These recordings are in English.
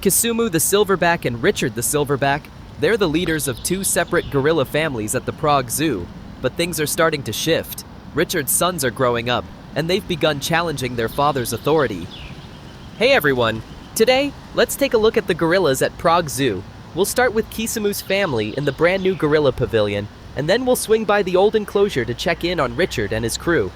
Kisumu the silverback and Richard the silverback, they're the leaders of two separate gorilla families at the Prague Zoo, but things are starting to shift. Richard's sons are growing up, and they've begun challenging their father's authority. Hey everyone! Today, let's take a look at the gorillas at Prague Zoo. We'll start with Kisumu's family in the brand new gorilla pavilion, and then we'll swing by the old enclosure to check in on Richard and his crew.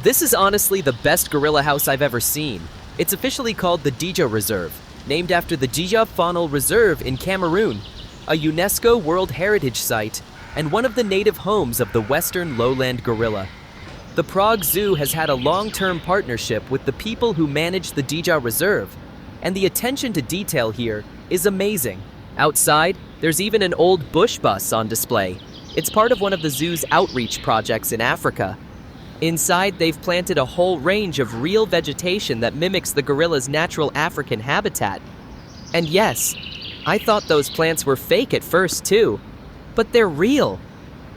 This is honestly the best gorilla house I've ever seen. It's officially called the Dija Reserve, named after the Dija Faunal Reserve in Cameroon, a UNESCO World Heritage Site and one of the native homes of the western lowland gorilla. The Prague Zoo has had a long-term partnership with the people who manage the Dija Reserve, and the attention to detail here is amazing. Outside, there's even an old bush bus on display. It's part of one of the zoo's outreach projects in Africa. Inside, they've planted a whole range of real vegetation that mimics the gorilla's natural African habitat. And yes, I thought those plants were fake at first too, but they're real.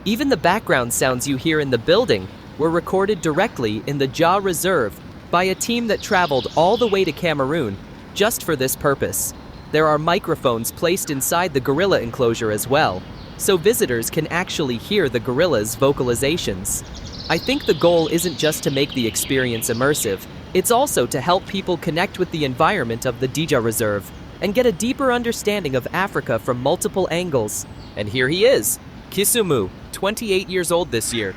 Even the background sounds you hear in the building were recorded directly in the Dija Reserve by a team that traveled all the way to Cameroon just for this purpose. There are microphones placed inside the gorilla enclosure as well, so visitors can actually hear the gorillas' vocalizations. I think the goal isn't just to make the experience immersive, it's also to help people connect with the environment of the Dija Reserve and get a deeper understanding of Africa from multiple angles. And here he is, Kisumu, 28 years old this year.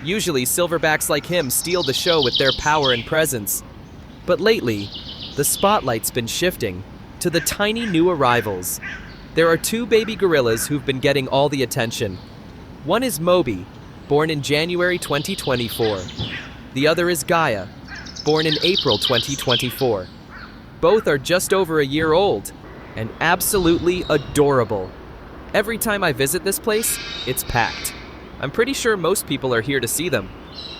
Usually silverbacks like him steal the show with their power and presence. But lately, the spotlight's been shifting to the tiny new arrivals. There are two baby gorillas who've been getting all the attention. One is Moby, born in January 2024. The other is Gaia, born in April 2024. Both are just over a year old and absolutely adorable. Every time I visit this place, it's packed. I'm pretty sure most people are here to see them.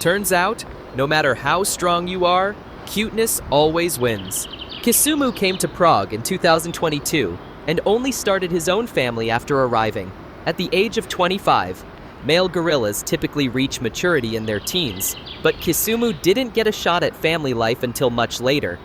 Turns out, no matter how strong you are, cuteness always wins. Kisumu came to Prague in 2022 and only started his own family after arriving. At the age of 25, male gorillas typically reach maturity in their teens, but Kisumu didn't get a shot at family life until much later.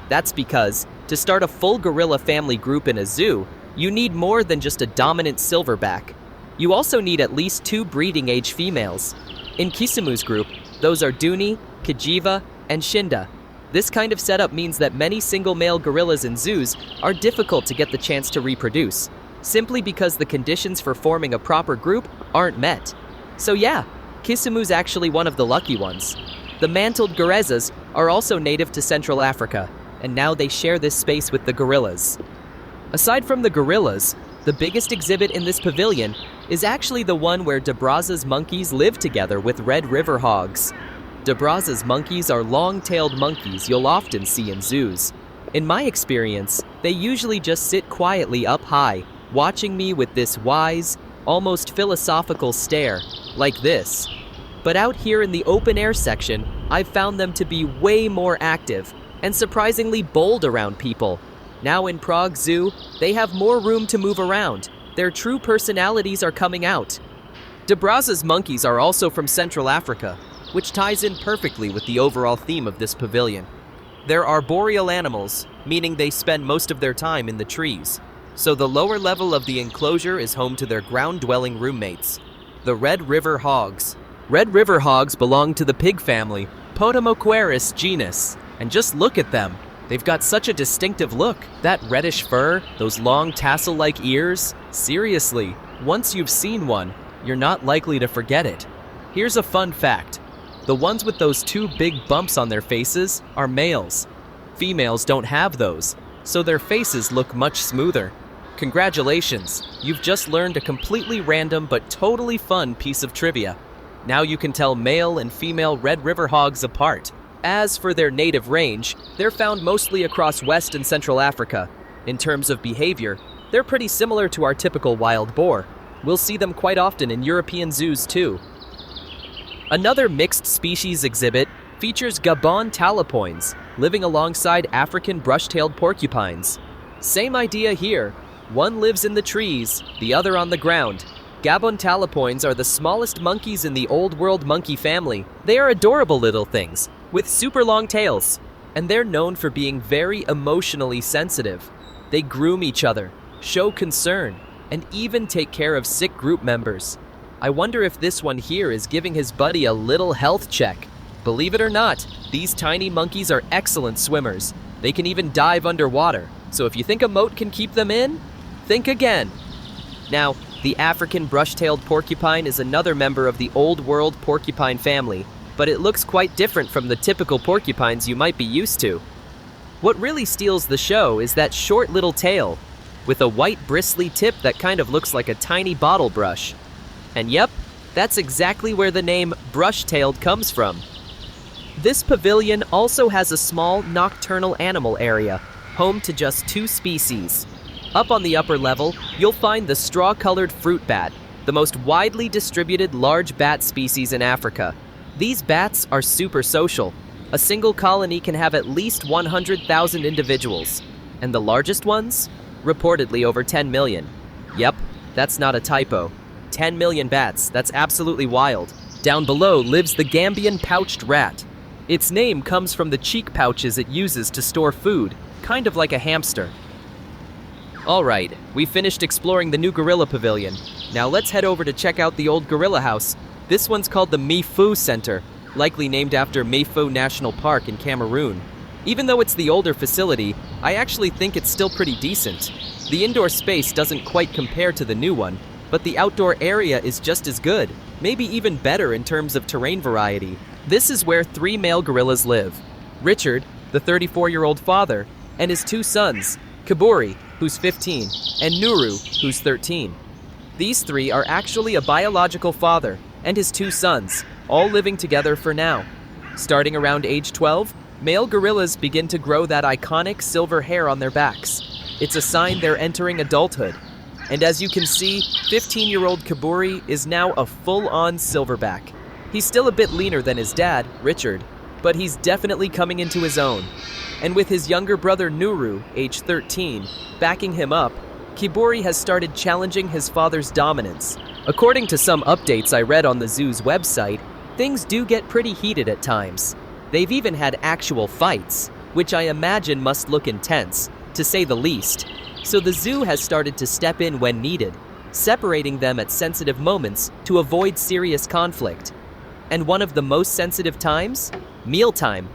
That's because, to start a full gorilla family group in a zoo, you need more than just a dominant silverback. You also need at least 2 breeding-age females. In Kisumu's group, those are Duni, Kajiva, and Shinda. This kind of setup means that many single male gorillas in zoos are difficult to get the chance to reproduce, simply because the conditions for forming a proper group aren't met. So yeah, Kisumu's actually one of the lucky ones. The mantled gorezas are also native to Central Africa, and now they share this space with the gorillas. Aside from the gorillas, the biggest exhibit in this pavilion is actually the one where De Brazza's monkeys live together with Red River hogs. De Brazza's monkeys are long-tailed monkeys you'll often see in zoos. In my experience, they usually just sit quietly up high, watching me with this wise, almost philosophical stare, like this. But out here in the open-air section, I've found them to be way more active and surprisingly bold around people. Now in Prague Zoo, they have more room to move around. Their true personalities are coming out. De Brazza's monkeys are also from Central Africa, which ties in perfectly with the overall theme of this pavilion. They're arboreal animals, meaning they spend most of their time in the trees. So the lower level of the enclosure is home to their ground-dwelling roommates, the Red River hogs. Red River hogs belong to the pig family, Potamoqueris genus, and just look at them. They've got such a distinctive look. That reddish fur, those long tassel-like ears. Seriously, once you've seen one, you're not likely to forget it. Here's a fun fact. The ones with those 2 big bumps on their faces are males. Females don't have those, so their faces look much smoother. Congratulations, you've just learned a completely random but totally fun piece of trivia. Now you can tell male and female Red River hogs apart. As for their native range, they're found mostly across West and Central Africa. In terms of behavior, they're pretty similar to our typical wild boar. We'll see them quite often in European zoos too. Another mixed species exhibit features Gabon talapoins, living alongside African brush-tailed porcupines. Same idea here. One lives in the trees, the other on the ground. Gabon talapoins are the smallest monkeys in the Old World monkey family. They are adorable little things, with super long tails, and they're known for being very emotionally sensitive. They groom each other, show concern, and even take care of sick group members. I wonder if this one here is giving his buddy a little health check. Believe it or not, these tiny monkeys are excellent swimmers. They can even dive underwater, so if you think a moat can keep them in, think again. Now, the African brush-tailed porcupine is another member of the Old World porcupine family, but it looks quite different from the typical porcupines you might be used to. What really steals the show is that short little tail, with a white bristly tip that kind of looks like a tiny bottle brush. And yep, that's exactly where the name brush-tailed comes from. This pavilion also has a small nocturnal animal area, home to just 2 species. Up on the upper level, you'll find the straw-colored fruit bat, the most widely distributed large bat species in Africa. These bats are super social. A single colony can have at least 100,000 individuals, and the largest ones? Reportedly over 10 million. Yep, that's not a typo. 10 million bats, that's absolutely wild. Down below lives the Gambian pouched rat. Its name comes from the cheek pouches it uses to store food, kind of like a hamster. Alright, we finished exploring the new gorilla pavilion. Now let's head over to check out the old gorilla house. This one's called the Mifu Center, likely named after Mifu National Park in Cameroon. Even though it's the older facility, I actually think it's still pretty decent. The indoor space doesn't quite compare to the new one, but the outdoor area is just as good, maybe even better in terms of terrain variety. This is where 3 male gorillas live. Richard, the 34-year-old father, and his 2 sons, Kiburi, who's 15, and Nuru, who's 13. These 3 are actually a biological father and his 2 sons, all living together for now. Starting around age 12, male gorillas begin to grow that iconic silver hair on their backs. It's a sign they're entering adulthood. And as you can see, 15-year-old Kiburi is now a full-on silverback. He's still a bit leaner than his dad, Richard, but he's definitely coming into his own. And with his younger brother Nuru, age 13, backing him up, Kiburi has started challenging his father's dominance. According to some updates I read on the zoo's website, things do get pretty heated at times. They've even had actual fights, which I imagine must look intense, to say the least. So the zoo has started to step in when needed, separating them at sensitive moments to avoid serious conflict. And one of the most sensitive times? Mealtime.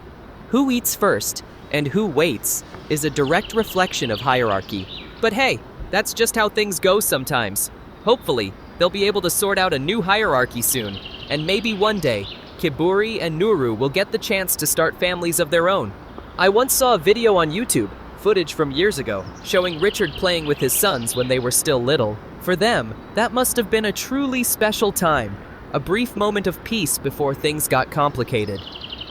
Who eats first and who waits is a direct reflection of hierarchy. But hey, that's just how things go sometimes. Hopefully, they'll be able to sort out a new hierarchy soon, and maybe one day, Kiburi and Nuru will get the chance to start families of their own. I once saw a video on YouTube, footage from years ago, showing Richard playing with his sons when they were still little. For them, that must have been a truly special time, a brief moment of peace before things got complicated.